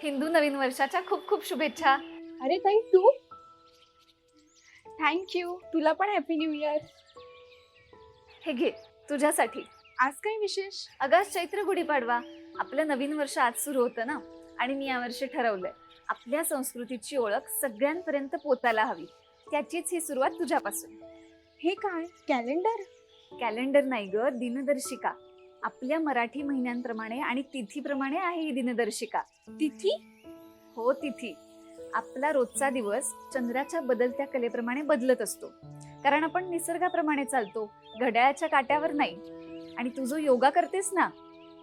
हिंदू नवीन वर्षाच्या खूप खूप शुभेच्छा. अरे ताई तू? थँक्यू. तुला पण हॅपी न्यू इयर. हे घे तुझ्यासाठी. आज काय विशेष? अगं चैत्र गुढीपाडवा. आपलं नवीन वर्ष आज सुरू होतं ना, आणि मी यावर्षी ठरवलंय आपल्या संस्कृतीची ओळख सगळ्यांपर्यंत पोचायला हवी. त्याचीच ही सुरुवात तुझ्यापासून. हे काय कॅलेंडर? कॅलेंडर नाही ग, दिनदर्शिका. आपल्या मराठी महिन्यांप्रमाणे आणि तिथीप्रमाणे आहे ही दिनदर्शिका. तिथी? हो, तिथी. आपला रोजचा दिवस चंद्राच्या बदलत्या कलेप्रमाणे बदलत असतो, कारण आपण निसर्गाप्रमाणे चालतो, घड्याळाच्या काट्यावर नाही. आणि तू जो योगा करतेस ना,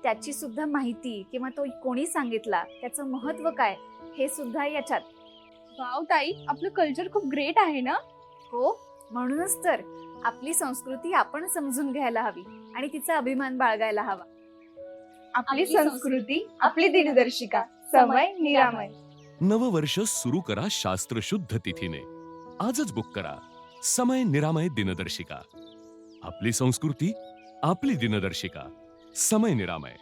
त्याची सुद्धा माहिती किंवा तो कोणी सांगितला, त्याचं महत्व काय, हे सुद्धा याच्यात. वाव ताई, आपलं कल्चर खूप ग्रेट आहे ना. हो, म्हणूनच तर आपली संस्कृती आपण समजून घ्यायला हवी आणि तिचा अभिमान बाळगायला हवा. आपली संस्कृती, आपली दिनदर्शिका. समय निरामय. नववर्ष सुरू करा शास्त्रशुद्ध तिथीने. आजच बुक करा समय निरामय दिनदर्शिका. आपली संस्कृती, आपली दिनदर्शिका. समय निरामय.